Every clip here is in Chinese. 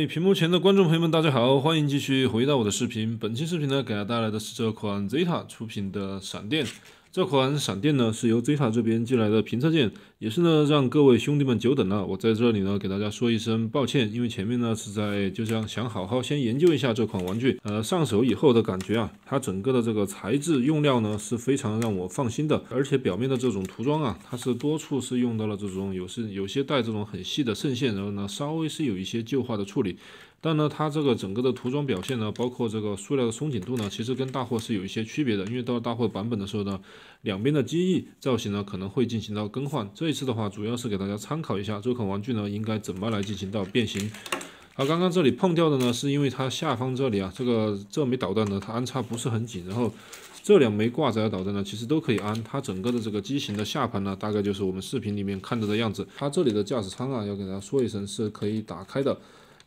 屏幕前的观众朋友们，大家好，欢迎继续回到我的视频。本期视频呢，给大家带来的是这款 Zeta 出品的闪电。这款闪电呢，是由 Zeta 这边寄来的评测件，也是呢让各位兄弟们久等了。我在这里呢，给大家说一声抱歉，因为前面呢是就这样想好好先研究一下这款玩具。上手以后的感觉啊，它整个的这个材质用料呢是非常让我放心的，而且表面的这种涂装啊，它是多处是用到了这种有些带这种很细的渗线，然后呢稍微是有一些旧化的处理。但呢，它这个整个的涂装表现呢，包括这个塑料的松紧度呢，其实跟大货是有一些区别的。因为到了大货版本的时候呢，两边的机翼造型呢可能会进行到更换。这一次的话，主要是给大家参考一下这款玩具呢应该怎么来进行到变形。好，刚刚这里碰掉的呢，是因为它下方这里啊，这枚导弹呢，它安插不是很紧，然后这两枚挂载的导弹呢，其实都可以安。它整个的这个机型的下盘呢，大概就是我们视频里面看到的样子。它这里的驾驶舱啊，要给大家说一声是可以打开的。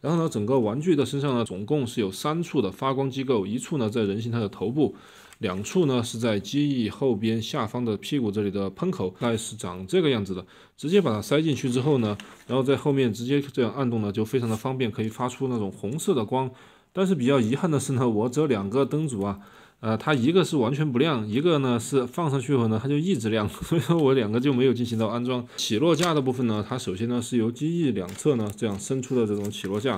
然后呢，整个玩具的身上呢，总共是有3处的发光机构，一处呢在人形它的头部，2处呢是在机翼后边下方的屁股这里的喷口，大概是长这个样子的。直接把它塞进去之后呢，然后在后面直接这样按动呢，就非常的方便，可以发出那种红色的光。但是比较遗憾的是呢，我这2个灯组啊，它一个是完全不亮，一个呢是放上去后呢，它就一直亮，所以说我2个就没有进行到安装。起落架的部分呢，它首先呢是由机翼两侧呢这样伸出的这种起落架，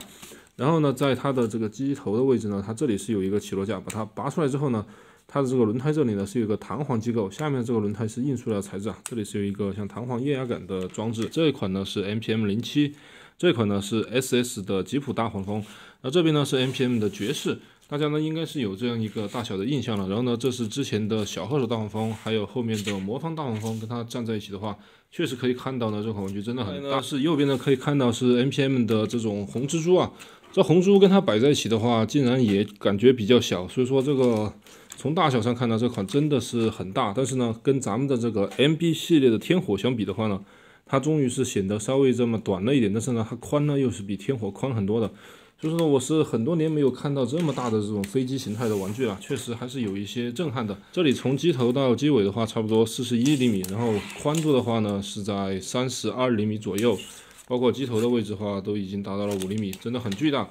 然后呢在它的这个机翼头的位置呢，它这里是有一个起落架，把它拔出来之后呢，它的这个轮胎这里呢是有一个弹簧机构，下面这个轮胎是硬塑料材质啊，这里是有一个像弹簧液压杆的装置。这一款呢是 MPM07， 这一款呢是 SS 的吉普大黄蜂，那这边呢是 MPM 的爵士。大家呢应该是有这样一个大小的印象了，然后呢，这是之前的小号手大黄蜂，还有后面的魔方大黄蜂，跟它站在一起的话，确实可以看到呢，这款玩具真的很大。是右边呢可以看到是 MPM 的这种红蜘蛛啊，这红蜘蛛跟它摆在一起的话，竟然也感觉比较小，所以说这个从大小上看呢，这款真的是很大，但是呢，跟咱们的这个 MB 系列的天火相比的话呢，它终于是显得稍微这么短了一点，但是呢，它宽呢又是比天火宽很多的。所以说我是很多年没有看到这么大的这种飞机形态的玩具了，确实还是有一些震撼的。这里从机头到机尾的话，差不多41厘米，然后宽度的话呢是在32厘米左右，包括机头的位置的话都已经达到了5厘米，真的很巨大。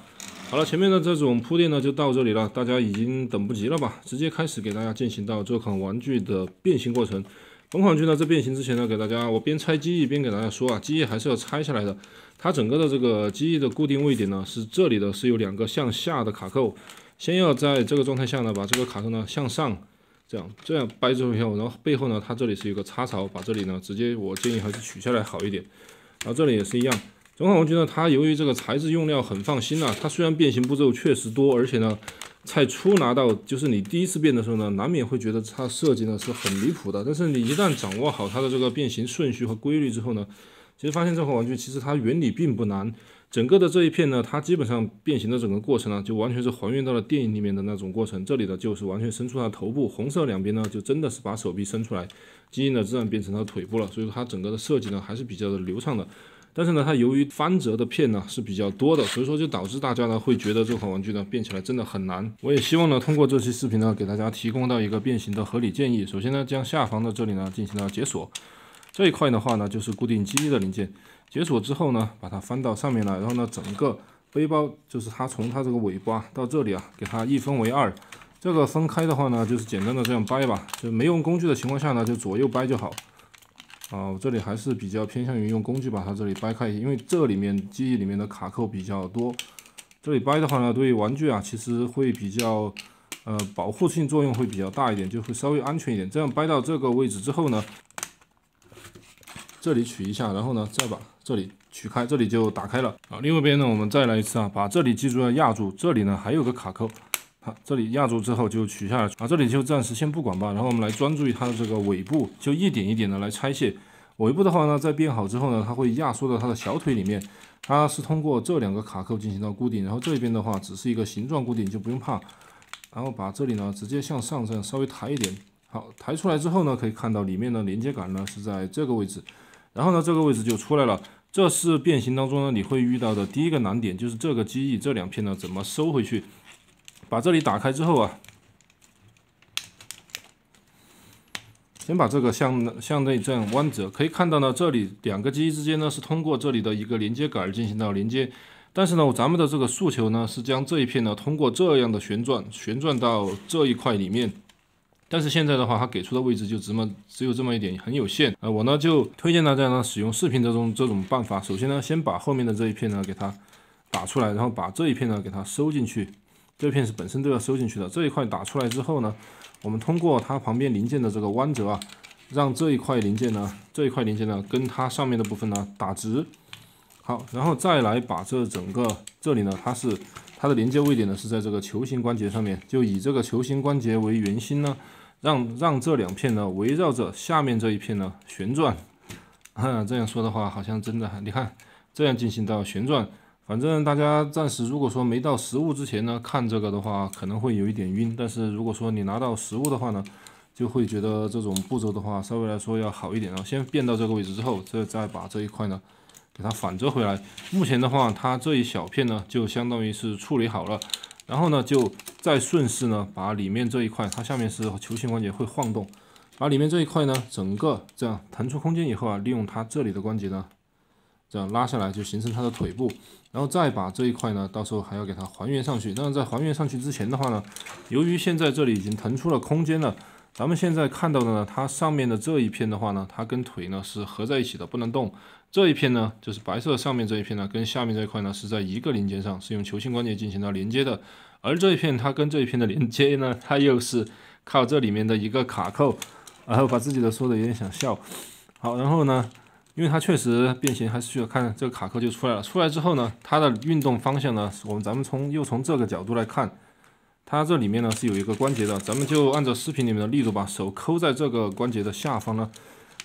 好了，前面的这种铺垫呢就到这里了，大家已经等不及了吧？直接开始给大家进行到这款玩具的变形过程。本款玩具呢，在变形之前呢，给大家我边拆机翼边给大家说啊，机翼还是要拆下来的。它整个的这个机翼的固定位点呢，是这里的是有2个向下的卡扣，先要在这个状态下呢，把这个卡扣呢向上，这样掰之后，然后背后呢，它这里是有个插槽，把这里呢直接我建议还是取下来好一点。然后这里也是一样，整款玩具呢，它由于这个材质用料很放心啊，它虽然变形步骤确实多，而且呢，在初拿到就是你第一次变的时候呢，难免会觉得它设计呢是很离谱的，但是你一旦掌握好它的这个变形顺序和规律之后呢，其实发现这款玩具其实它原理并不难，整个的这一片呢，它基本上变形的整个过程呢，就完全是还原到了电影里面的那种过程。这里的就是完全伸出它的头部，红色两边呢就真的是把手臂伸出来，机翼呢自然变成它的腿部了，所以说它整个的设计呢还是比较的流畅的。但是呢，它由于翻折的片呢是比较多的，所以说就导致大家呢会觉得这款玩具呢变起来真的很难。我也希望呢通过这期视频呢给大家提供到一个变形的合理建议。首先呢，将下方的这里呢进行了解锁。这一块的话呢，就是固定机翼的零件。解锁之后呢，把它翻到上面来，然后呢，整个背包就是它从它这个尾巴到这里啊，给它一分为2。这个分开的话呢，就是简单的这样掰吧，就没用工具的情况下呢，就左右掰就好。我这里还是比较偏向于用工具把它这里掰开，因为这里面机翼里面的卡扣比较多。这里掰的话呢，对于玩具啊，其实会比较保护性作用会比较大一点，就会稍微安全一点。这样掰到这个位置之后呢，这里取一下，然后呢，再把这里取开，这里就打开了。好，另外一边呢，我们再来一次啊，把这里记住要压住，这里呢还有个卡扣，好，这里压住之后就取下来，这里就暂时先不管吧。然后我们来专注于它的这个尾部，就一点一点的来拆卸。尾部的话呢，在编好之后呢，它会压缩到它的小腿里面，它是通过这2个卡扣进行到固定，然后这边的话只是一个形状固定，就不用怕。然后把这里呢直接向上这样稍微抬一点，好，抬出来之后呢，可以看到里面的连接杆呢是在这个位置。然后呢，这个位置就出来了。这是变形当中呢你会遇到的第一个难点，就是这个机翼这2片呢怎么收回去。把这里打开之后啊，先把这个向内这样弯折，可以看到呢，这里2个机翼之间呢是通过这里的一个连接杆进行到连接。但是呢，咱们的这个诉求呢是将这一片呢通过这样的旋转到这一块里面。但是现在的话，它给出的位置就只有这么一点，很有限。我呢就推荐大家呢使用视频这种办法。首先呢，先把后面的这一片呢给它打出来，然后把这一片呢给它收进去。这一片是本身都要收进去的。这一块打出来之后呢，我们通过它旁边零件的这个弯折啊，让这一块零件呢跟它上面的部分呢打直。好，然后再来把这里呢，它的连接位点呢是在这个球形关节上面，就以这个球形关节为圆心呢，让这两片呢围绕着下面这一片呢旋转。这样说的话，好像真的，你看这样进行到旋转。反正大家暂时如果说没到实物之前呢，看这个的话可能会有一点晕，但是如果说你拿到实物的话呢，就会觉得这种步骤的话稍微来说要好一点。然后先变到这个位置之后，再把这一块呢给它反折回来。目前的话，它这一小片呢就相当于是处理好了，然后呢就再顺势呢把里面这一块，它下面是球形关节会晃动，把里面这一块呢整个这样腾出空间以后啊，利用它这里的关节呢这样拉下来，就形成它的腿部。然后再把这一块呢，到时候还要给它还原上去。但是在还原上去之前的话呢，由于现在这里已经腾出了空间了，咱们现在看到的呢，它上面的这一片的话呢，它跟腿呢是合在一起的，不能动。这一片呢，就是白色上面这一片呢，跟下面这一块呢是在一个零件上，是用球形关节进行到连接的。而这一片它跟这一片的连接呢，它又是靠这里面的一个卡扣。然后把自己的说的有点想笑。好，然后呢，因为它确实变形，还是需要看这个卡扣就出来了。出来之后呢，它的运动方向呢，咱们从这个角度来看，它这里面呢是有一个关节的，咱们就按照视频里面的力度，把手抠在这个关节的下方呢，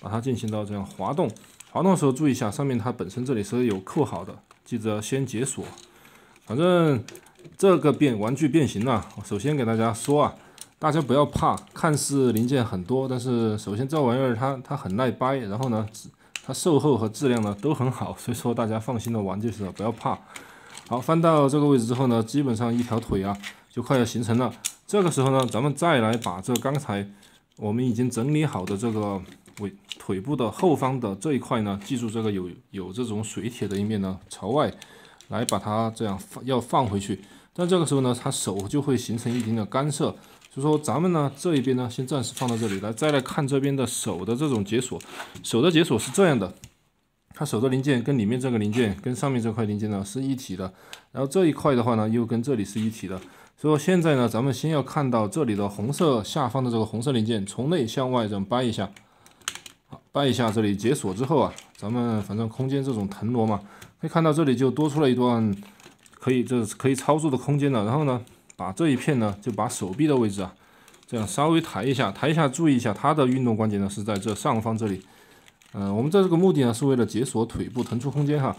把它进行到这样滑动。滑动的时候注意一下，上面它本身这里是有扣好的，记得先解锁。反正这个玩具变形呢，我首先给大家说啊，大家不要怕，看似零件很多，但是首先这玩意儿它很耐掰，然后呢，它售后和质量呢都很好，所以说大家放心的玩就是了，不要怕。好，翻到这个位置之后呢，基本上一条腿啊就快要形成了。这个时候呢，咱们再来把这刚才我们已经整理好的这个腿部的后方的这一块呢，记住这个有这种水铁的一面呢朝外，来把它这样要放回去。但这个时候呢，它手就会形成一定的干涉，所以说咱们呢这一边呢先暂时放到这里来，再来看这边的手的这种解锁。手的解锁是这样的，它手的零件跟里面这个零件跟上面这块零件呢是一体的，然后这一块的话呢又跟这里是一体的。所以说现在呢，咱们先要看到这里的红色下方的这个红色零件，从内向外这样掰一下，好，掰一下这里解锁之后啊，咱们反正空间这种腾挪嘛，可以看到这里就多出了一段可以操作的空间了。然后呢，把这一片呢就把手臂的位置啊，这样稍微抬一下，注意一下它的运动关节呢是在这上方这里。我们这个目的呢是为了解锁腿部腾出空间哈。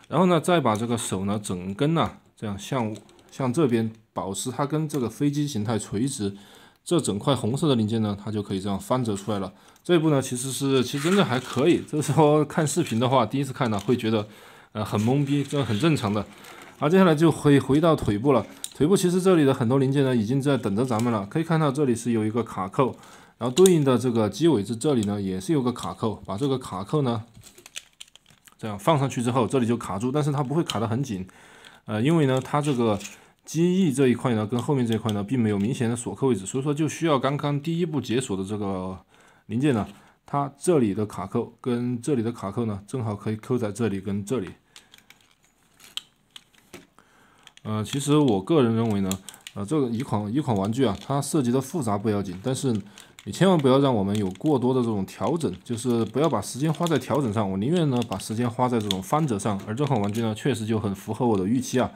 然后呢，再把这个手呢整根啊，这样向这边保持它跟这个飞机形态垂直，这整块红色的零件呢，它就可以这样翻折出来了。这一步呢，其实真的还可以。这时候看视频的话，第一次看呢会觉得很懵逼，这很正常的。好，接下来就回到腿部了。腿部其实这里的很多零件呢已经在等着咱们了。可以看到这里是有一个卡扣，然后对应的这个机尾置这里呢也是有个卡扣，把这个卡扣呢这样放上去之后，这里就卡住，但是它不会卡得很紧，因为呢它这个机翼这一块呢跟后面这一块呢并没有明显的锁扣位置，所以说就需要刚刚第一步解锁的这个零件呢，它这里的卡扣跟这里的卡扣呢正好可以扣在这里跟这里。其实我个人认为呢，这个一款玩具啊，它涉及的复杂不要紧，但是你千万不要让我们有过多的这种调整，就是不要把时间花在调整上。我宁愿呢把时间花在这种翻折上。而这款玩具呢，确实就很符合我的预期啊。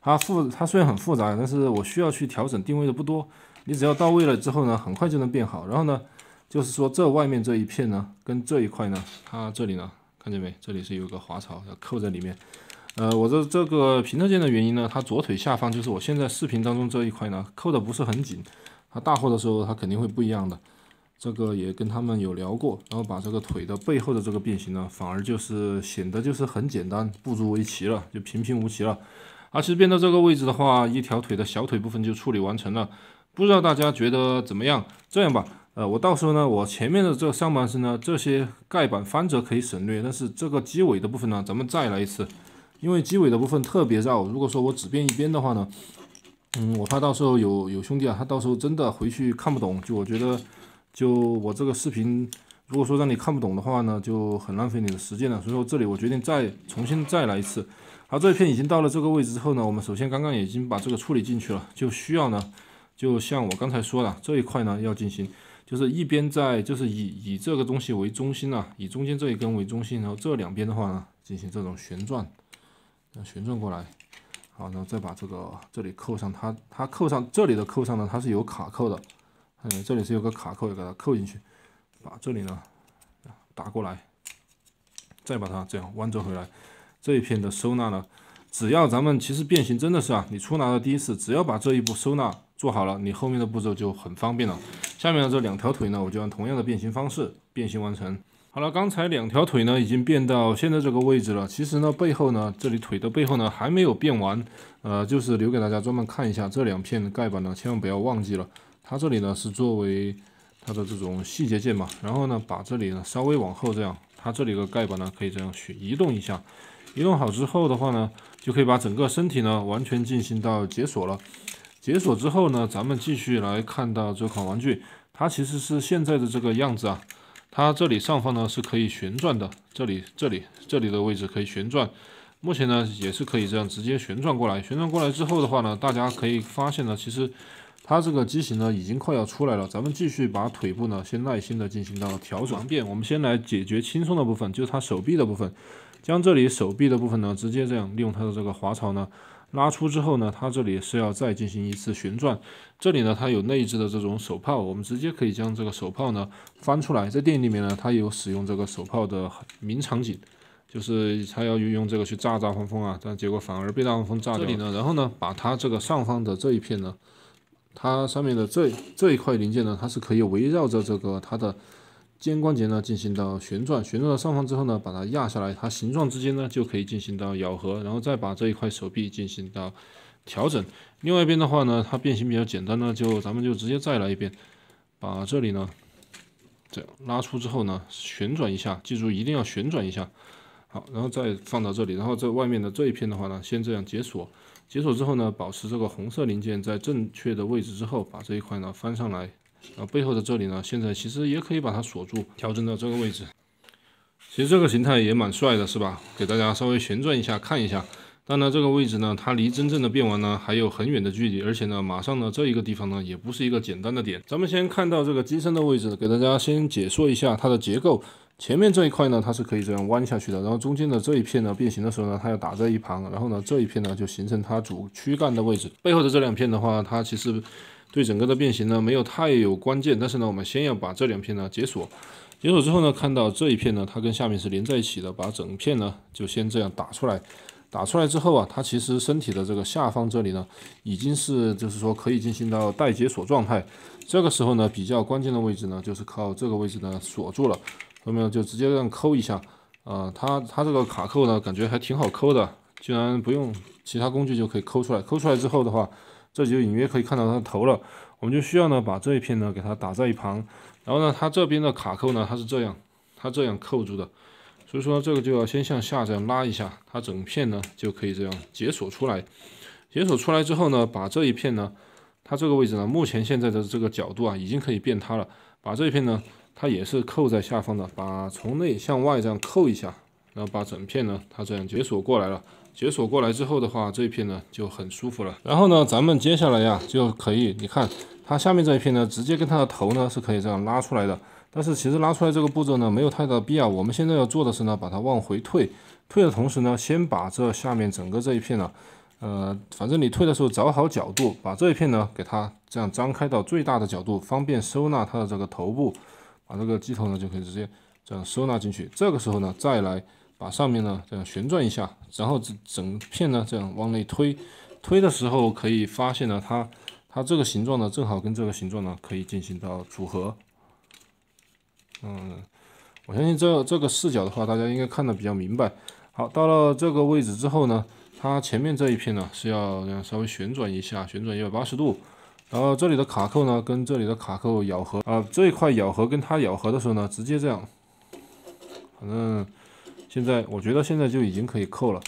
它虽然很复杂，但是我需要去调整定位的不多。你只要到位了之后呢，很快就能变好。然后呢，就是说这外面这一片呢，跟这一块呢，它这里呢，看见没？这里是有一个滑槽要扣在里面。我的这个平侧键的原因呢，它左腿下方就是我现在视频当中这一块呢，扣的不是很紧。它大货的时候它肯定会不一样的，这个也跟他们有聊过。然后把这个腿的背后的这个变形呢，反而就是显得就是很简单，不足为奇了，就平平无奇了。其实变到这个位置的话，一条腿的小腿部分就处理完成了。不知道大家觉得怎么样？这样吧，我到时候呢，我前面的这个上半身呢，这些盖板翻折可以省略，但是这个机尾的部分呢，咱们再来一次。因为机尾的部分特别绕，如果说我只变一边的话呢，我怕到时候有兄弟啊，他到时候真的回去看不懂，就我觉得，就我这个视频，如果说让你看不懂的话呢，就很浪费你的时间了。所以说这里我决定重新来一次。好，这一片已经到了这个位置之后呢，我们首先刚刚已经把这个处理进去了，就需要呢，就像我刚才说的这一块呢要进行，就是一边就是以这个东西为中心啊，以中间这一根为中心，然后这两边的话呢进行这种旋转，旋转过来。好，然后再把这里扣上它扣上这里的扣上呢，它是有卡扣的，这里是有个卡扣，也给它扣进去，把这里呢打过来，再把它这样弯折回来。这一片的收纳呢，只要咱们其实变形真的是啊，你出拿的第一次，只要把这一步收纳做好了，你后面的步骤就很方便了。下面的这两条腿呢，我就按同样的变形方式变形完成。好了，刚才两条腿呢已经变到现在这个位置了。其实呢，背后呢，这里腿的背后呢还没有变完，就是留给大家专门看一下。这两片盖板呢，千万不要忘记了，它这里呢是作为它的这种细节件嘛。然后呢，把这里呢稍微往后这样，它这里的盖板呢可以这样去移动一下。移动好之后的话呢，就可以把整个身体呢完全进行到解锁了。解锁之后呢，咱们继续来看到这款玩具，它其实是现在的这个样子啊。它这里上方呢是可以旋转的，这里的位置可以旋转。目前呢也是可以这样直接旋转过来。旋转过来之后的话呢，大家可以发现呢，其实它这个机型呢已经快要出来了。咱们继续把腿部呢先耐心的进行到调整。我们先来解决轻松的部分，就是它手臂的部分。将这里手臂的部分呢，直接这样利用它的这个滑槽呢拉出之后呢，它这里是要再进行一次旋转。这里呢，它有内置的这种手炮，我们直接可以将这个手炮呢翻出来。在电影里面呢，它有使用这个手炮的名场景，就是它要运用这个去炸大黄蜂啊，但结果反而被大黄蜂炸掉了。这里呢，然后呢，把它这个上方的这一片呢，它上面的这一块零件呢，它是可以围绕着这个它的肩关节呢进行到旋转，旋转到上方之后呢，把它压下来，它形状之间呢就可以进行到咬合，然后再把这一块手臂进行到调整。另外一边的话呢，它变形比较简单呢，咱们就直接再来一遍，把这里呢这样拉出之后呢，旋转一下，记住一定要旋转一下。好，然后再放到这里，然后这外面的这一片的话呢，先这样解锁。解锁之后呢，保持这个红色零件在正确的位置之后，把这一块呢翻上来。背后的这里呢，现在其实也可以把它锁住，调整到这个位置。其实这个形态也蛮帅的，是吧？给大家稍微旋转一下看一下。但呢，这个位置呢，它离真正的变完呢还有很远的距离，而且呢，马上呢这一个地方呢也不是一个简单的点。咱们先看到这个机身的位置，给大家先解说一下它的结构。前面这一块呢，它是可以这样弯下去的，然后中间的这一片呢变形的时候呢，它要打在一旁，然后呢这一片呢就形成它主躯干的位置。背后的这两片的话，它其实对整个的变形呢没有太有关键，但是呢，我们先要把这两片呢解锁。解锁之后呢，看到这一片呢，它跟下面是连在一起的，把整片呢就先这样打出来。打出来之后啊，它其实身体的这个下方这里呢，已经是就是说可以进行到待解锁状态。这个时候呢，比较关键的位置呢，就是靠这个位置呢锁住了。后面就直接这样抠一下，它这个卡扣呢，感觉还挺好抠的，居然不用其他工具就可以抠出来。抠出来之后的话，这就隐约可以看到它的头了。我们就需要呢把这一片呢给它打在一旁，然后呢它这边的卡扣呢它是这样扣住的，所以说这个就要先向下这样拉一下，它整片呢就可以这样解锁出来。解锁出来之后呢，把这一片呢，它这个位置呢，目前现在的这个角度啊已经可以变它了，把这一片呢它也是扣在下方的，把从内向外这样扣一下，然后把整片呢它这样解锁过来了。解锁过来之后的话，这一片呢就很舒服了。然后呢，咱们接下来呀就可以，你看它下面这一片呢，直接跟它的头呢是可以这样拉出来的。但是其实拉出来这个步骤呢没有太大的必要，我们现在要做的是呢把它往回退，退的同时呢，先把这下面整个这一片呢，反正你退的时候找好角度，把这一片呢给它这样张开到最大的角度，方便收纳它的这个头部，把这个机头呢就可以直接这样收纳进去。这个时候呢，再来把上面呢这样旋转一下，然后整片呢这样往内推，推的时候可以发现呢，它这个形状呢正好跟这个形状呢可以进行到组合。我相信这个视角的话，大家应该看得比较明白。好，到了这个位置之后呢，它前面这一片呢是要这样稍微旋转一下，旋转180度。然后这里的卡扣呢跟这里的卡扣咬合这一块咬合跟它咬合的时候呢，直接这样，反正我觉得现在就已经可以扣了。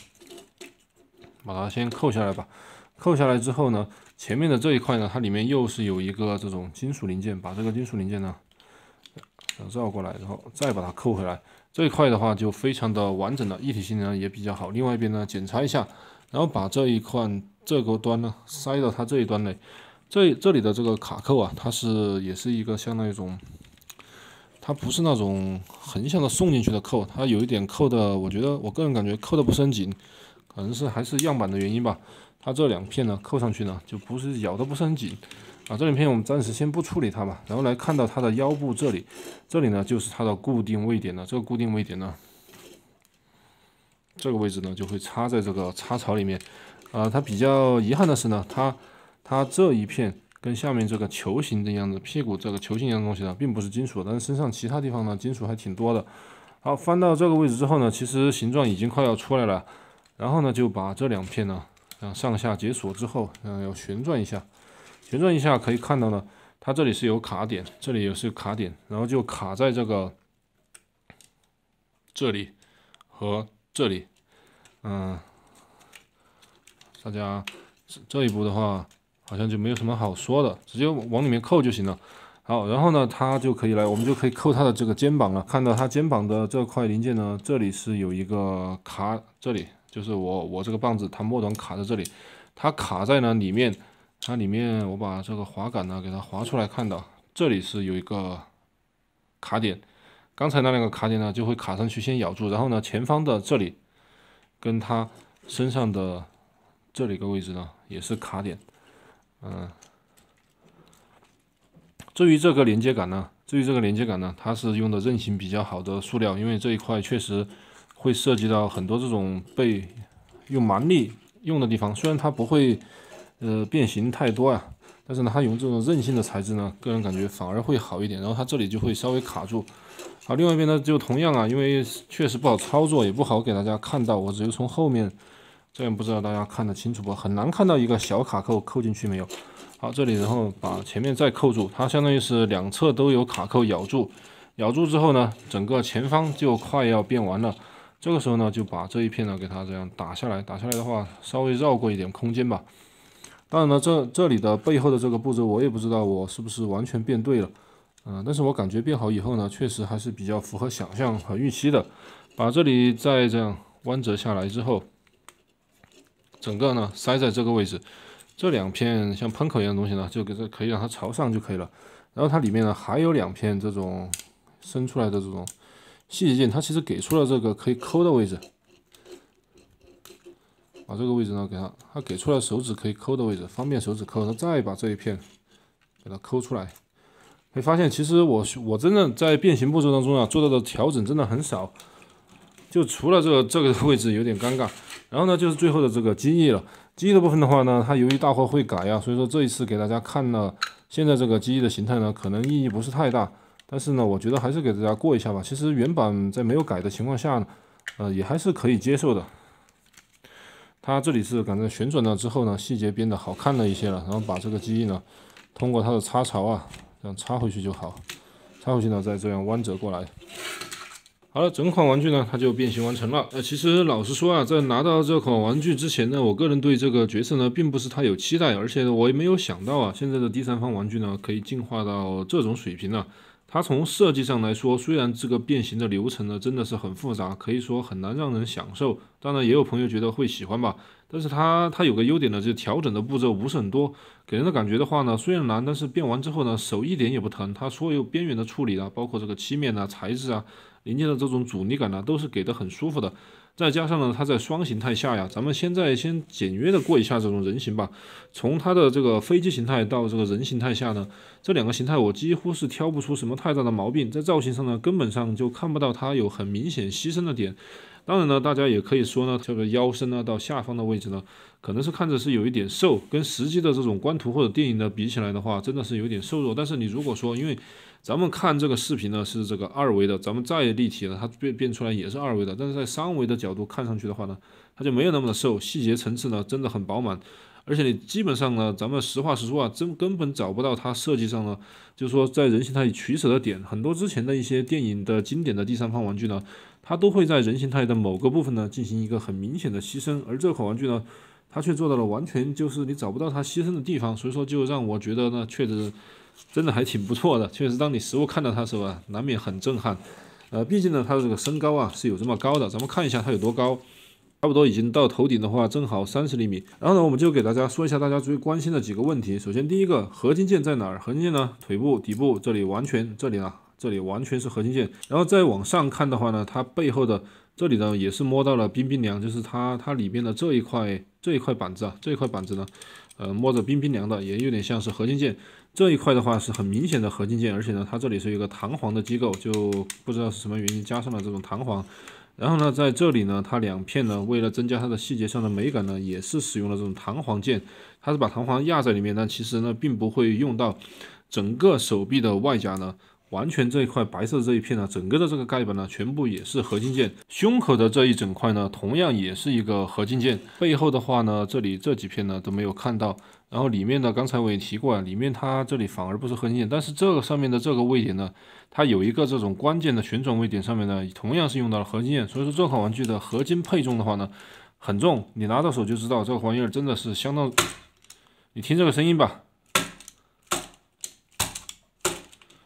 把它先扣下来吧。扣下来之后呢，前面的这一块呢，它里面又是有一个这种金属零件，把这个金属零件呢绕过来，然后再把它扣回来。这一块的话就非常的完整了，一体性呢也比较好。另外一边呢检查一下，然后把这一块这个端呢塞到它这一端内。这里的这个卡扣啊，它也是一个相当于一种，它不是那种横向的送进去的扣，它有一点扣的，我个人感觉扣的不是很紧，可能是还是样板的原因吧。它这两片呢扣上去呢就不是咬的不是很紧。这两片我们暂时先不处理它吧，然后来看到它的腰部这里呢就是它的固定位点了。这个固定位点呢，这个位置呢就会插在这个插槽里面。它比较遗憾的是呢，它这一片跟下面这个球形的样子，屁股这个球形一样的东西呢，并不是金属，但是身上其他地方呢金属还挺多的。好，翻到这个位置之后呢，其实形状已经快要出来了。然后呢，就把这两片呢，上下解锁之后，要旋转一下。旋转一下可以看到呢，它这里是有卡点，这里也是有卡点，然后就卡在这个这里和这里。大家这一步的话，好像就没有什么好说的，直接往里面扣就行了。好，然后呢，它就可以来，我们就可以扣它的这个肩膀了。看到它肩膀的这块零件呢，这里是有一个卡，这里就是我这个棒子，它末端卡在这里，它卡在呢里面。它里面我把这个滑杆呢给它滑出来，看到这里是有一个卡点，刚才那两个卡点呢就会卡上去先咬住，然后呢前方的这里跟它身上的这里一个位置呢也是卡点。至于这个连接杆呢，它是用的韧性比较好的塑料，因为这一块确实会涉及到很多这种被用蛮力用的地方，虽然它不会变形太多呀，但是呢，它用这种韧性的材质呢，个人感觉反而会好一点。然后它这里就会稍微卡住。好，另外一边呢，就同样啊，因为确实不好操作，也不好给大家看到，我只有从后面，这样不知道大家看得清楚不？很难看到一个小卡扣进去没有。好，这里然后把前面再扣住，它相当于是两侧都有卡扣咬住，咬住之后呢，整个前方就快要变完了。这个时候呢，就把这一片呢给它这样打下来，打下来的话，稍微绕过一点空间吧。当然呢，这里的背后的这个步骤我也不知道我是不是完全变对了，但是我感觉变好以后呢，确实还是比较符合想象和预期的。把这里再这样弯折下来之后，整个呢塞在这个位置，这两片像喷口一样的东西呢，就可以让它朝上就可以了。然后它里面呢还有两片这种伸出来的这种细节件，它其实给出了这个可以抠的位置。把这个位置呢，它给出来手指可以抠的位置，方便手指抠。然后再把这一片给它抠出来，会发现其实我真的在变形步骤当中啊，做到的调整真的很少，就除了这个位置有点尴尬，然后呢就是最后的这个机翼了。机翼的部分的话呢，它由于大货会改啊，所以说这一次给大家看了现在这个机翼的形态呢，可能意义不是太大，但是呢，我觉得还是给大家过一下吧。其实原版在没有改的情况下呢，也还是可以接受的。它这里是感觉旋转了之后呢，细节变得好看了一些了。然后把这个机翼呢，通过它的插槽啊，这样插回去就好。插回去呢，再这样弯折过来。好了，整款玩具呢，它就变形完成了。其实老实说啊，在拿到这款玩具之前呢，我个人对这个角色呢，并不是太有期待，而且我也没有想到啊，现在的第三方玩具呢，可以进化到这种水平了。它从设计上来说，虽然这个变形的流程呢真的是很复杂，可以说很难让人享受。当然，也有朋友觉得会喜欢吧。但是它有个优点呢，就是调整的步骤不是很多，给人的感觉的话呢，虽然难，但是变完之后呢，手一点也不疼。它所有边缘的处理啊，包括这个漆面啊、材质啊、零件的这种阻尼感呢，都是给的很舒服的。再加上呢，它在双形态下呀，咱们先简约的过一下这种人形吧。从它的这个飞机形态到这个人形态下呢，这两个形态我几乎是挑不出什么太大的毛病。在造型上呢，根本上就看不到它有很明显牺牲的点。当然呢，大家也可以说呢，这个腰身呢到下方的位置呢，可能是看着是有一点瘦，跟实际的这种官图或者电影的比起来的话，真的是有点瘦弱。但是你如果说，因为咱们看这个视频呢是这个2维的，咱们再立体了，它变出来也是2维的，但是在3维的角度看上去的话呢，它就没有那么的瘦，细节层次呢真的很饱满。而且你基本上呢，咱们实话实说啊，根本找不到它设计上呢，就是说在人形态里取舍的点。很多之前的一些电影的经典的第三方玩具呢，它都会在人形态的某个部分呢进行一个很明显的牺牲，而这款玩具呢，他却做到了完全就是你找不到他牺牲的地方，所以说就让我觉得呢，确实真的还挺不错的。确实，当你实物看到他的时候啊，难免很震撼。毕竟呢，他的这个身高啊是有这么高的，咱们看一下他有多高。差不多已经到头顶的话，正好30厘米。然后呢，我们就给大家说一下大家最关心的几个问题。首先，第一个，合金件在哪儿？合金件呢，腿部底部这里完全，这里完全是合金件。然后再往上看的话呢，它背后的这里呢也是摸到了冰冰凉，就是它里边的这一块板子啊，这一块板子呢，摸着冰冰凉的，也有点像是合金件。这一块的话是很明显的合金件，而且呢，它这里是有一个弹簧的机构，就不知道是什么原因加上了这种弹簧。然后呢，在这里呢，它两片呢，为了增加它的细节上的美感呢，也是使用了这种弹簧件。它是把弹簧压在里面，但其实呢，并不会用到整个手臂的外甲呢。完全这一块白色的这一片呢，整个的这个盖板呢，全部也是合金件。胸口的这一整块呢，同样也是一个合金件。背后的话呢，这里这几片呢都没有看到。然后里面的，刚才我也提过啊，里面它这里反而不是合金件，但是这个上面的这个位点呢，它有一个这种关键的旋转位点，上面呢同样是用到了合金件。所以说这款玩具的合金配重的话呢，很重，你拿到手就知道这个玩意儿真的是相当。你听这个声音吧。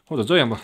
或者这样吧，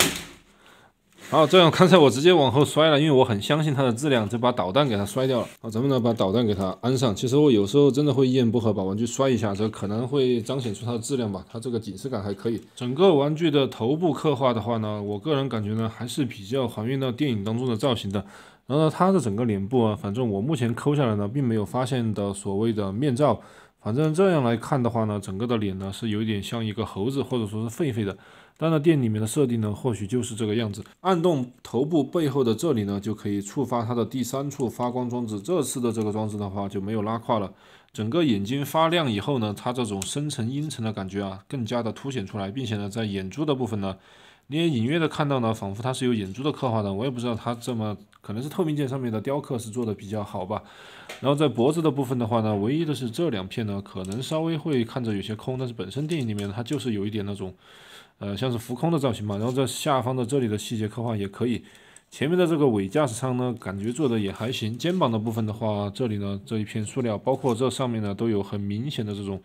好，这样刚才我直接往后摔了，因为我很相信它的质量，就把导弹给它摔掉了。好，咱们呢把导弹给它安上。其实我有时候真的会一言不合把玩具摔一下，这可能会彰显出它的质量吧。它这个紧实感还可以。整个玩具的头部刻画的话呢，我个人感觉呢还是比较还原到电影当中的造型的。然后呢，它的整个脸部啊，反正我目前抠下来呢，并没有发现的所谓的面罩。反正这样来看的话呢，整个的脸呢是有一点像一个猴子或者说是狒狒的。但是店里面的设定呢，或许就是这个样子。按动头部背后的这里呢，就可以触发它的第3处发光装置。这次的这个装置的话就没有拉胯了。整个眼睛发亮以后呢，它这种深沉阴沉的感觉啊，更加的凸显出来，并且呢，在眼珠的部分呢，你也隐约的看到呢，仿佛它是有眼珠的刻画的。我也不知道它这么可能是透明件上面的雕刻是做的比较好吧。然后在脖子的部分的话呢，唯一的是这2片呢，可能稍微会看着有些空，但是本身电影里面它就是有一点那种。像是浮空的造型嘛，然后在下方的这里的细节刻画也可以，前面的这个尾驾驶舱呢，感觉做的也还行。肩膀的部分的话，这里呢这一片塑料，包括这上面呢都有很明显的这种，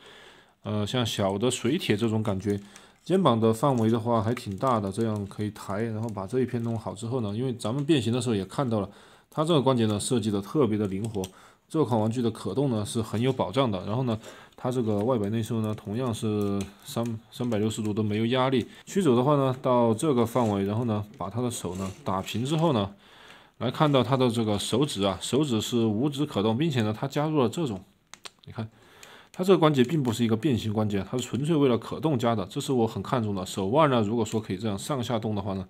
像小的水铁这种感觉。肩膀的范围的话还挺大的，这样可以抬，然后把这一片弄好之后呢，因为咱们变形的时候也看到了，它这个关节呢设计的特别的灵活。这款玩具的可动呢是很有保障的，然后呢，它这个外摆内收呢同样是360度都没有压力。曲肘的话呢到这个范围，然后呢把它的手呢打平之后呢，来看到它的这个手指啊，手指是无指可动，并且呢它加入了这种，你看，它这个关节并不是一个变形关节，它是纯粹为了可动加的，这是我很看重的。手腕呢，如果说可以这样上下动的话呢，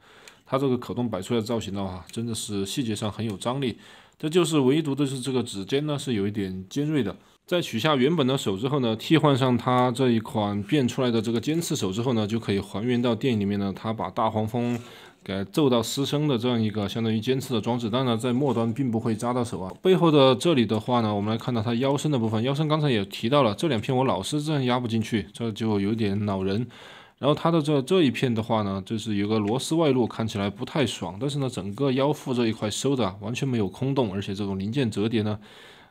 它这个可动摆出来的造型的话，真的是细节上很有张力。这就是唯独的是这个指尖呢是有一点尖锐的。在取下原本的手之后呢，替换上它这一款变出来的这个尖刺手之后呢，就可以还原到电影里面呢，它把大黄蜂给揍到失声的这样一个相当于尖刺的装置。当然在末端并不会扎到手啊。背后的这里的话呢，我们来看到它腰身的部分，腰身刚才也提到了，这2片我老是这样压不进去，这就有点恼人。然后它的这一片的话呢，就是有个螺丝外露，看起来不太爽，但是呢，整个腰腹这一块收的完全没有空洞，而且这种零件折叠呢，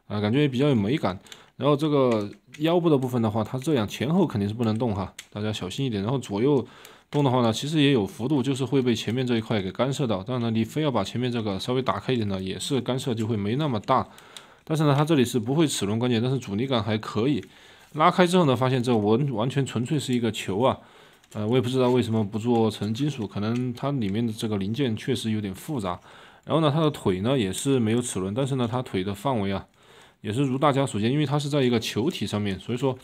感觉也比较有美感。然后这个腰部的部分的话，它这样前后肯定是不能动哈，大家小心一点。然后左右动的话呢，其实也有幅度，就是会被前面这一块给干涉到。当然呢，你非要把前面这个稍微打开一点呢，也是干涉就会没那么大。但是呢，它这里是不会齿轮关节，但是阻尼感还可以。拉开之后呢，发现这完全纯粹是一个球啊。我也不知道为什么不做成金属，可能它里面的这个零件确实有点复杂。然后呢，它的腿呢也是没有齿轮，但是呢，它腿的范围啊，也是如大家所见，因为它是在一个球体上面，所以说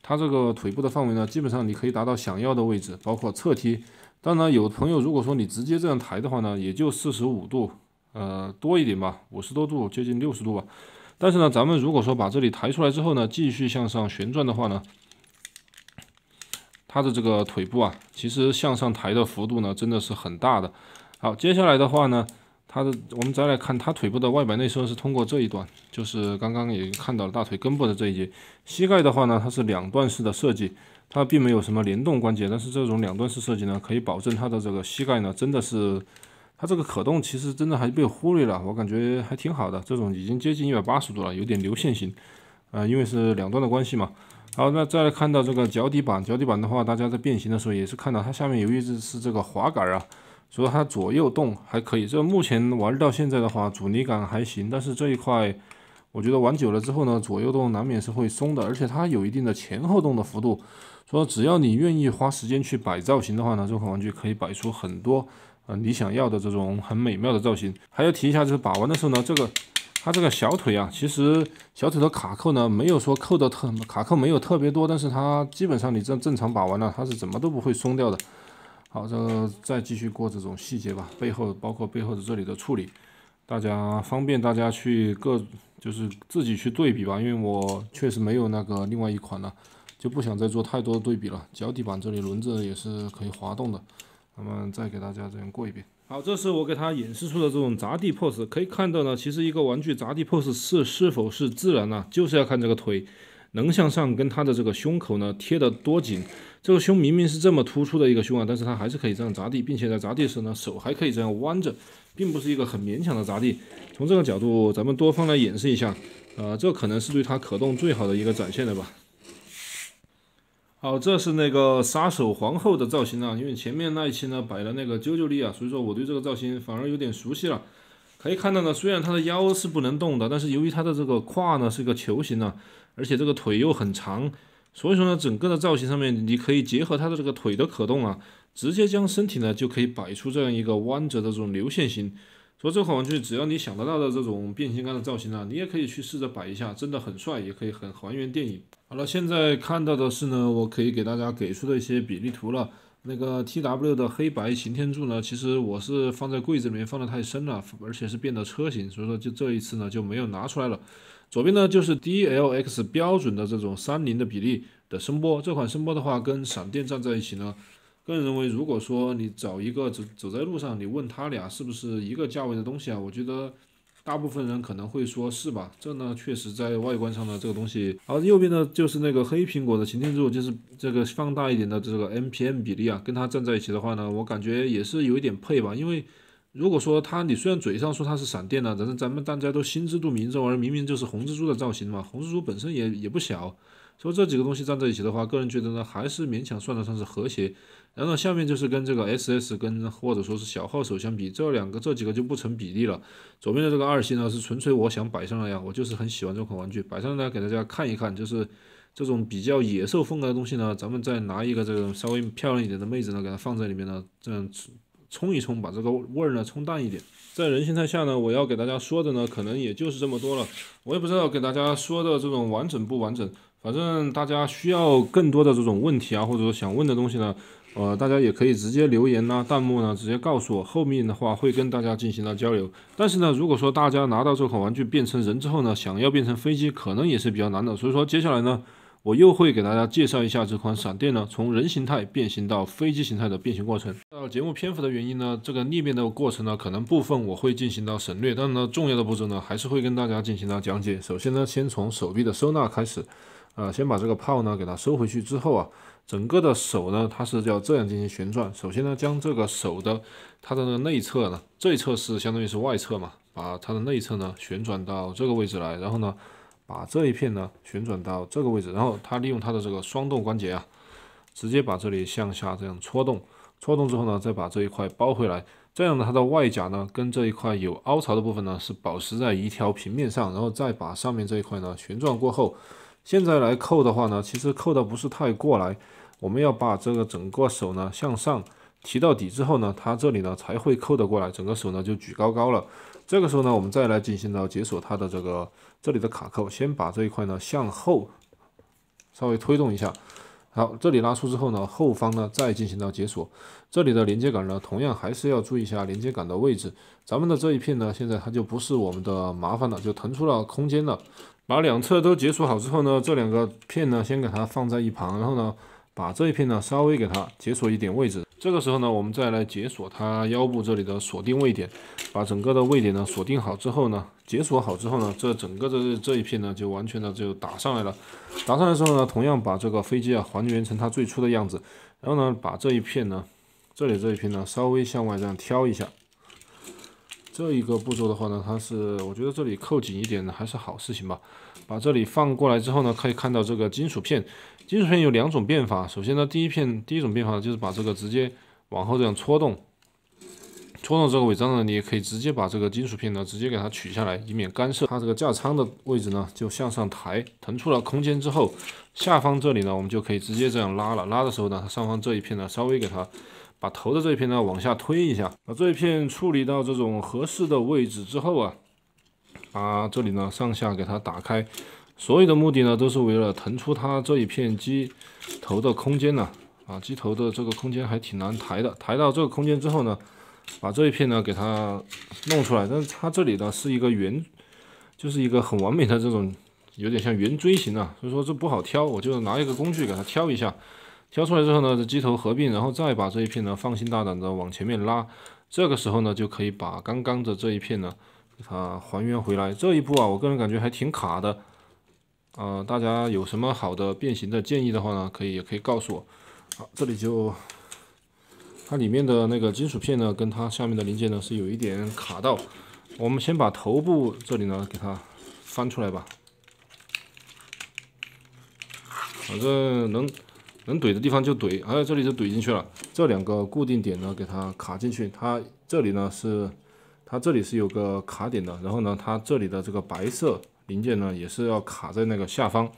它这个腿部的范围呢，基本上你可以达到想要的位置，包括侧踢。当然，有朋友如果说你直接这样抬的话呢，也就45度，多一点吧，50多度，接近60度吧。但是呢，咱们如果说把这里抬出来之后呢，继续向上旋转的话呢，它的这个腿部啊，其实向上抬的幅度呢，真的是很大的。好，接下来的话呢，我们再来看它腿部的外摆内收是通过这一段，就是刚刚也看到了大腿根部的这一节。膝盖的话呢，它是2段式的设计，它并没有什么联动关节，但是这种2段式设计呢，可以保证它的这个膝盖呢，真的是它这个可动其实真的还被忽略了，我感觉还挺好的。这种已经接近180度了，有点流线型。因为是两端的关系嘛。好，那再来看到这个脚底板，脚底板的话，大家在变形的时候也是看到它下面有一只是这个滑杆啊，所以它左右动还可以。这目前玩到现在的话，阻尼感还行，但是这一块我觉得玩久了之后呢，左右动难免是会松的，而且它有一定的前后动的幅度。说只要你愿意花时间去摆造型的话呢，这款玩具可以摆出很多你想要的这种很美妙的造型。还要提一下，就是把玩的时候呢，它这个小腿啊，其实小腿的卡扣呢，没有说卡扣没有特别多，但是它基本上你正常把玩呢，它是怎么都不会松掉的。好，这个再继续过这种细节吧，包括背后的这里的处理，方便大家去就是自己去对比吧，因为我确实没有那个另外一款了，就不想再做太多的对比了。脚底板这里轮子也是可以滑动的，那么再给大家这样过一遍。好，这是我给它演示出的这种砸地 pose， 可以看到呢，其实一个玩具砸地 pose 是否是自然呢，就是要看这个腿能向上跟它的这个胸口呢贴得多紧。这个胸明明是这么突出的一个胸啊，但是它还是可以这样砸地，并且在砸地时呢，手还可以这样弯着，并不是一个很勉强的砸地。从这个角度，咱们多方来演示一下，这可能是对它可动最好的一个展现了吧。好，这是那个杀手皇后的造型啊，因为前面那一期呢摆了那个啾啾力啊，所以说我对这个造型反而有点熟悉了。可以看到呢，虽然它的腰是不能动的，但是由于它的这个胯呢是个球形啊，而且这个腿又很长，所以说呢，整个的造型上面你可以结合它的这个腿的可动啊，直接将身体呢就可以摆出这样一个弯折的这种流线型。所以这款玩具只要你想得到的这种变形杆的造型啊，你也可以去试着摆一下，真的很帅，也可以很还原电影。好了，现在看到的是呢，我可以给大家给出的一些比例图了。那个 TW 的黑白擎天柱呢，其实我是放在柜子里面放的太深了，而且是变得车型，所以说就这一次呢就没有拿出来了。左边呢就是 DLX 标准的这种30的比例的声波，这款声波的话跟闪电站在一起呢。个人认为，如果说你找一个走在路上，你问他俩是不是一个价位的东西啊？我觉得大部分人可能会说是吧。这呢，确实在外观上呢，这个东西。好，右边呢就是那个黑苹果的擎天柱，就是这个放大一点的这个 MPM 比例啊，跟它站在一起的话呢，我感觉也是有一点配吧。因为如果说你虽然嘴上说它是闪电呢，但是咱们大家都心知肚明，这玩意儿明明就是红蜘蛛的造型嘛，红蜘蛛本身也不小。所以这几个东西站在一起的话，个人觉得呢，还是勉强算得上是和谐。然后下面就是跟这个 SS 或者说是小号手相比，这几个就不成比例了。左边的这个2星呢，是纯粹我想摆上来呀，我就是很喜欢这款玩具，摆上来给大家看一看，就是这种比较野兽风格的东西呢，咱们再拿一个这种稍微漂亮一点的妹子呢，给它放在里面呢，这样冲一冲，把这个味儿呢冲淡一点。在人形态下呢，我要给大家说的呢，可能也就是这么多了。我也不知道给大家说的这种完整不完整，反正大家需要更多的这种问题啊，或者说想问的东西呢，大家也可以直接留言呐、弹幕呢，直接告诉我，后面的话会跟大家进行到交流。但是呢，如果说大家拿到这款玩具变成人之后呢，想要变成飞机，可能也是比较难的。所以说接下来呢，我又会给大家介绍一下这款闪电呢，从人形态变形到飞机形态的变形过程。到节目篇幅的原因呢，这个裂变的过程呢，可能部分我会进行到省略，但呢，重要的步骤呢，还是会跟大家进行到讲解。首先呢，先从手臂的收纳开始，先把这个炮呢给它收回去之后啊，整个的手呢，它是要这样进行旋转。首先呢，将这个手的它的内侧呢，这一侧是相当于是外侧嘛，把它的内侧呢旋转到这个位置来，然后呢，把这一片呢旋转到这个位置，然后它利用它的这个双动关节啊，直接把这里向下这样戳动，戳动之后呢，再把这一块包回来，这样呢，它的外甲呢跟这一块有凹槽的部分呢是保持在一条平面上，然后再把上面这一块呢旋转过后，现在来扣的话呢，其实扣的不是太过来，我们要把这个整个手呢向上提到底之后呢，它这里呢才会扣得过来，整个手呢就举高高了。这个时候呢，我们再来进行到解锁它的这里的卡扣，先把这一块呢向后稍微推动一下，好，这里拉出之后呢，后方呢再进行到解锁，这里的连接杆呢，同样还是要注意一下连接杆的位置。咱们的这一片呢，现在它就不是我们的麻烦了，就腾出了空间了。把两侧都解锁好之后呢，这两个片呢先给它放在一旁，然后呢，把这一片呢稍微给它解锁一点位置。这个时候呢，我们再来解锁它腰部这里的锁定位点，把整个的位点呢锁定好之后呢，解锁好之后呢，这整个的这一片呢就完全的就打上来了。打上来之后呢，同样把这个飞机啊还原成它最初的样子，然后呢，把这一片呢，这里这一片呢稍微向外这样挑一下，这一个步骤的话呢，我觉得这里扣紧一点还是好事情吧。把这里放过来之后呢，可以看到这个金属片，金属片有2种变法。首先呢，第一种变法就是把这个直接往后这样戳动这个尾张呢，你也可以直接把这个金属片呢直接给它取下来，以免干涉。它这个架舱的位置呢就向上抬，腾出了空间之后，下方这里呢我们就可以直接这样拉了。拉的时候呢，它上方这一片呢稍微给它把头的这一片呢往下推一下，把这一片处理到这种合适的位置之后啊，把这里呢上下给它打开。所有的目的呢都是为了腾出它这一片机头的空间呢。机头的这个空间还挺难抬的，抬到这个空间之后呢，把这一片呢给它弄出来。但是它这里呢是一个就是一个很完美的这种，有点像圆锥形啊，所以说这不好挑，我就拿一个工具给它挑一下。挑出来之后呢，这机头合并，然后再把这一片呢放心大胆的往前面拉。这个时候呢，就可以把刚刚的这一片呢给它还原回来。这一步啊，我个人感觉还挺卡的。大家有什么好的变形的建议的话呢，也可以告诉我。好，这里就它里面的那个金属片呢，跟它下面的零件呢是有一点卡到。我们先把头部这里呢给它翻出来吧，反正能怼的地方就怼，这里就怼进去了。这2个固定点呢给它卡进去，它这里是有个卡点的，然后呢它这里的这个白色零件呢也是要卡在那个下方。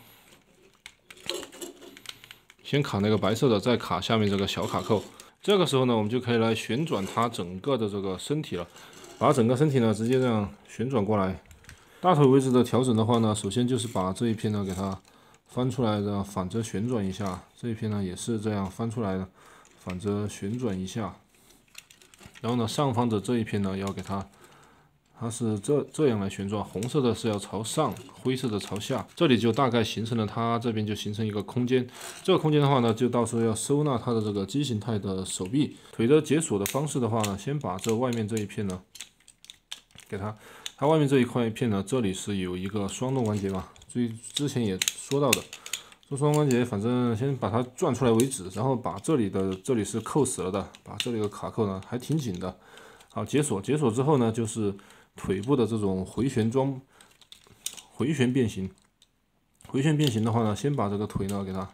先卡那个白色的，再卡下面这个小卡扣。这个时候呢，我们就可以来旋转它整个的这个身体了。把整个身体呢直接这样旋转过来。大腿位置的调整的话呢，首先就是把这一片呢给它翻出来的，反着旋转一下。这一片呢也是这样翻出来的，反着旋转一下。然后呢，上方的这一片呢要给它是这样来旋转，红色的是要朝上，灰色的朝下。这里就大概形成了它这边就形成一个空间。这个空间的话呢，就到时候要收纳它的这个机形态的手臂。腿的解锁的方式的话呢，先把这外面这一片呢给它外面这一块片呢，这里是有一个双动关节嘛，之前也说到的。这双关节反正先把它转出来为止，然后把这里是扣死了的，把这里的卡扣呢还挺紧的。好，解锁之后呢，就是腿部的这种回旋变形。回旋变形的话呢，先把这个腿呢给它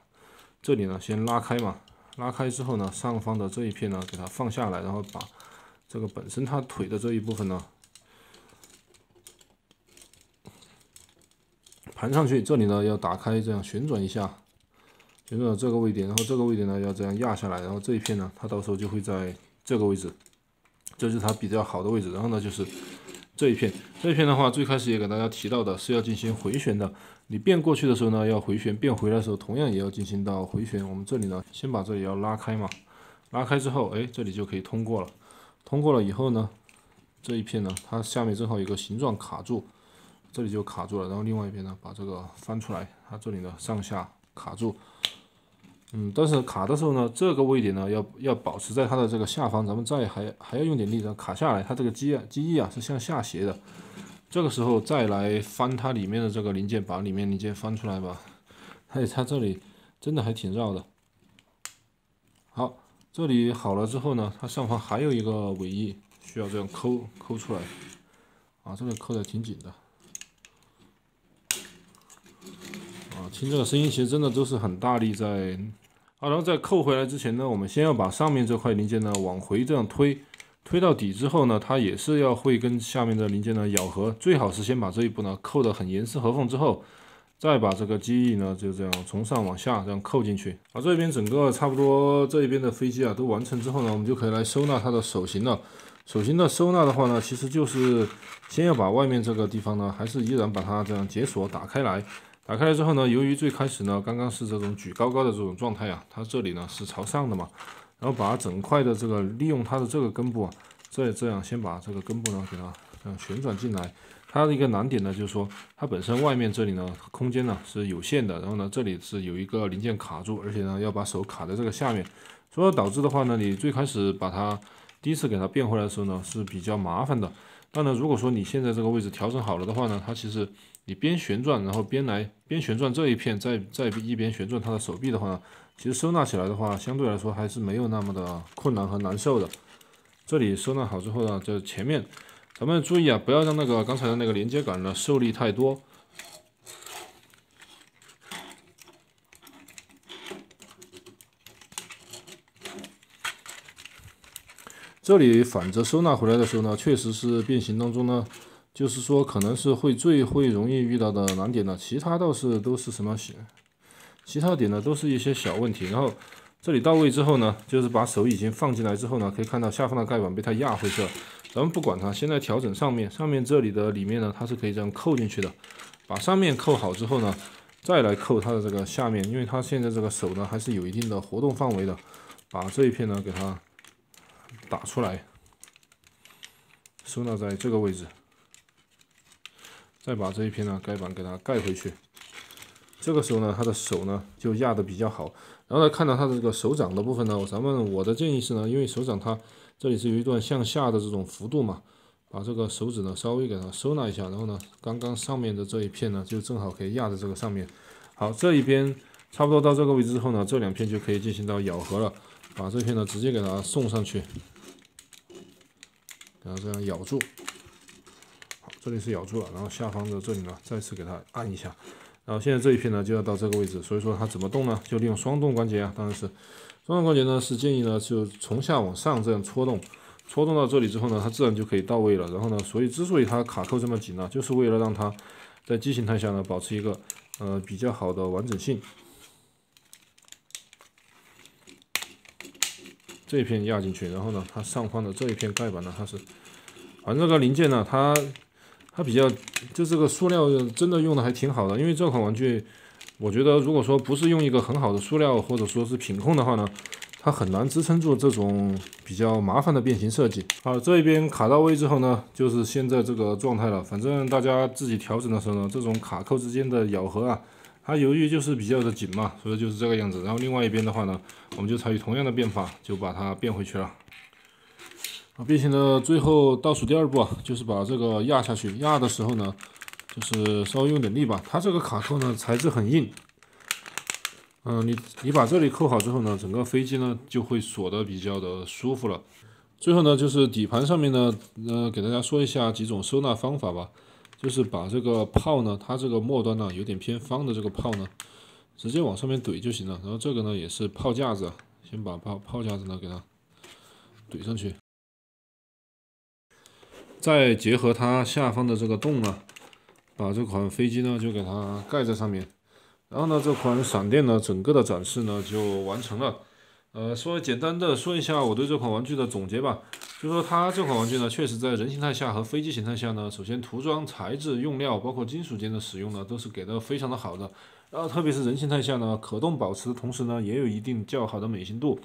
这里呢先拉开嘛，拉开之后呢，上方的这一片呢给它放下来，然后把这个本身它腿的这一部分呢盘上去。这里呢要打开，这样旋转一下，旋转到这个位点，然后这个位点呢要这样压下来，然后这一片呢它到时候就会在这个位置，这是它比较好的位置。然后呢就是这一片的话，最开始也给大家提到的是要进行回旋的。你变过去的时候呢要回旋，变回来的时候同样也要进行到回旋。我们这里呢先把这里要拉开嘛，拉开之后，这里就可以通过了。通过了以后呢，这一片呢它下面正好有个形状卡住，这里就卡住了。然后另外一边呢把这个翻出来，它这里呢上下卡住。但是卡的时候呢，这个位点呢要保持在它的这个下方，咱们还要用点力的卡下来，它这个机翼啊是向下斜的。这个时候再来翻它里面的这个零件，把里面零件翻出来吧。它这里真的还挺绕的。好，这里好了之后呢，它上方还有一个尾翼需要这样抠出来，这个抠的挺紧的。听这个声音，其实真的都是很大力在。然后在扣回来之前呢，我们先要把上面这块零件呢往回这样推到底之后呢，它也是会跟下面的零件呢咬合。最好是先把这一步呢扣得很严丝合缝之后，再把这个机翼呢就这样从上往下这样扣进去。这边整个差不多这一边的飞机啊都完成之后呢，我们就可以来收纳它的手型了。手型的收纳的话呢，其实就是先要把外面这个地方呢，还是依然把它这样解锁打开来。打开了之后呢，由于最开始呢刚刚是这种举高高的这种状态啊，它这里呢是朝上的嘛，然后把整块的这个利用它的这个根部啊，这样先把这个根部呢给它这样旋转进来。它的一个难点呢就是说，它本身外面这里呢空间呢是有限的，然后呢这里是有一个零件卡住，而且呢要把手卡在这个下面，所以导致的话呢，你最开始把它第一次给它变回来的时候呢是比较麻烦的。但呢，如果说你现在这个位置调整好了的话呢，它其实你边旋转，然后边旋转这一片，再一边旋转它的手臂的话呢，其实收纳起来的话，相对来说还是没有那么的困难和难受的。这里收纳好之后呢，这前面咱们注意啊，不要让那个刚才的那个连接杆呢受力太多。这里反着收纳回来的时候呢，确实是变形当中呢，就是说可能是最容易遇到的难点呢。其他倒是都是什么其他点呢都是一些小问题。然后这里到位之后呢，就是把手已经放进来之后呢，可以看到下方的盖板被它压回去了。咱们不管它，现在调整上面这里的里面呢，它是可以这样扣进去的。把上面扣好之后呢，再来扣它的这个下面，因为它现在这个手呢还是有一定的活动范围的。把这一片呢给它打出来，收纳在这个位置，再把这一片呢盖板给它盖回去。这个时候呢，它的手呢就压得比较好。然后呢，看到它的这个手掌的部分呢，我的建议是呢，因为手掌它这里是有一段向下的这种幅度嘛，把这个手指呢稍微给它收纳一下，然后呢，刚刚上面的这一片呢，就正好可以压在这个上面。好，这一边差不多到这个位置之后呢，这两片就可以进行到咬合了。把这片呢直接给它送上去，给它这样咬住。好，这里是咬住了，然后下方的这里呢，再次给它按一下。然后现在这一片呢就要到这个位置，所以说它怎么动呢？就利用双动关节啊，当然是双动关节呢是建议呢就从下往上这样戳动，戳动到这里之后呢，它自然就可以到位了。然后呢，之所以它卡扣这么紧呢，就是为了让它在机形态下呢保持一个比较好的完整性。这一片压进去，然后呢，它上方的这一片盖板呢，反正这个零件呢，它比较，就这个塑料真的用的还挺好的，因为这款玩具，我觉得如果说不是用一个很好的塑料或者说是品控的话呢，它很难支撑住这种比较麻烦的变形设计。好，这一边卡到位之后呢，就是现在这个状态了。反正大家自己调整的时候呢，这种卡扣之间的咬合啊，它由于就是比较的紧嘛，所以就是这个样子。然后另外一边的话呢，我们就采取同样的变法，就把它变回去了。变形的最后倒数第二步啊，就是把这个压下去。压的时候呢，就是稍微用点力吧。它这个卡扣呢材质很硬，你把这里扣好之后呢，整个飞机呢就会锁得比较的舒服了。最后呢，就是底盘上面呢，给大家说一下几种收纳方法吧。就是把这个炮呢，它这个末端呢有点偏方的这个炮呢，直接往上面怼就行了。然后这个呢也是炮架子，先把炮架子呢给它怼上去。再结合它下方的这个洞呢，把这款飞机呢就给它盖在上面。然后呢，这款闪电呢整个的展示呢就完成了。简单的说一下我对这款玩具的总结吧。就说它这款玩具呢，确实在人形态下和飞机形态下呢，首先涂装、材质、用料，包括金属件的使用呢，都是给的非常的好的。然后特别是人形态下呢，可动保持的同时呢，也有一定较好的美型度。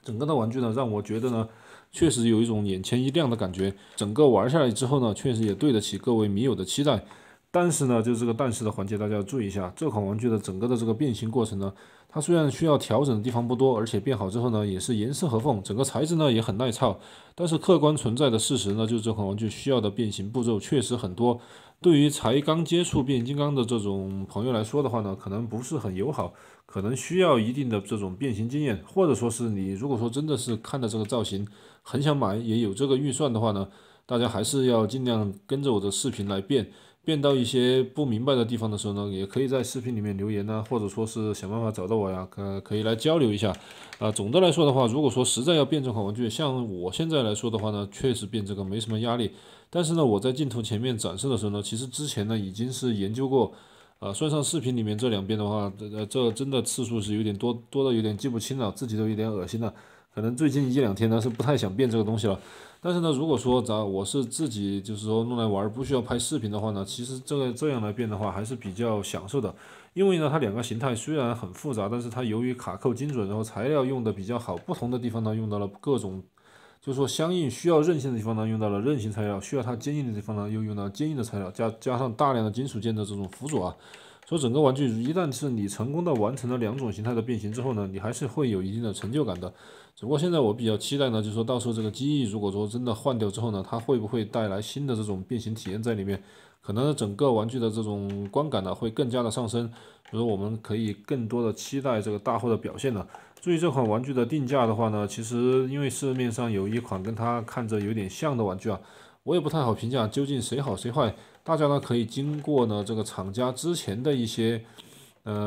整个的玩具呢，让我觉得呢，确实有一种眼前一亮的感觉。整个玩下来之后呢，确实也对得起各位迷友的期待。但是呢，就是这个但是的环节，大家要注意一下。这款玩具的整个的这个变形过程呢，它虽然需要调整的地方不多，而且变好之后呢，也是严丝合缝，整个材质呢也很耐操。但是客观存在的事实呢，就是这款玩具需要的变形步骤确实很多。对于才刚接触变形金刚的这种朋友来说的话呢，可能不是很友好。可能需要一定的这种变形经验，或者说是你如果说真的是看到这个造型很想买，也有这个预算的话呢，大家还是要尽量跟着我的视频来变到一些不明白的地方的时候呢，也可以在视频里面留言呢，或者说是想办法找到我呀，可以来交流一下。总的来说的话，如果说实在要变这款玩具，像我现在来说的话呢，确实变这个没什么压力。但是呢，我在镜头前面展示的时候呢，其实之前呢已经是研究过。算上视频里面这两边的话，这真的次数是有点多的有点记不清了，自己都有点恶心了。可能最近一两天呢是不太想变这个东西了。但是呢，如果说我是自己就是说弄来玩，不需要拍视频的话呢，其实这样来变的话还是比较享受的。因为呢，它两个形态虽然很复杂，但是它由于卡扣精准，然后材料用的比较好，不同的地方呢用到了各种。就是说，相应需要韧性的地方呢，用到了韧性材料；需要它坚硬的地方呢，又用到了坚硬的材料，加上大量的金属件的这种辅佐啊，所以整个玩具一旦是你成功的完成了两种形态的变形之后呢，你还是会有一定的成就感的。只不过现在我比较期待呢，就是说到时候这个机翼如果说真的换掉之后呢，它会不会带来新的这种变形体验在里面？可能整个玩具的这种观感呢会更加的上升，比如我们可以更多的期待这个大货的表现呢。至于这款玩具的定价的话呢，其实因为市面上有一款跟它看着有点像的玩具啊，我也不太好评价究竟谁好谁坏。大家呢可以经过呢这个厂家之前的一些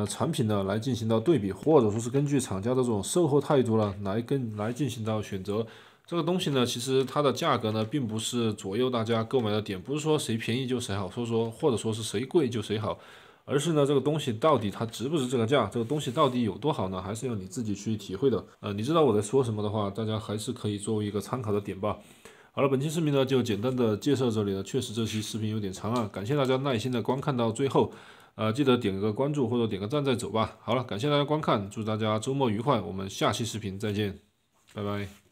产品呢来进行到对比，或者说是根据厂家的这种售后态度呢来进行到选择。这个东西呢，其实它的价格呢，并不是左右大家购买的点，不是说谁便宜就谁好，或者说是谁贵就谁好，而是呢，这个东西到底它值不值这个价，这个东西到底有多好呢，还是要你自己去体会的。你知道我在说什么的话，大家还是可以作为一个参考的点吧。好了，本期视频呢就简单的介绍这里了，确实这期视频有点长啊，感谢大家耐心的观看到最后，记得点个关注或者点个赞再走吧。好了，感谢大家观看，祝大家周末愉快，我们下期视频再见，拜拜。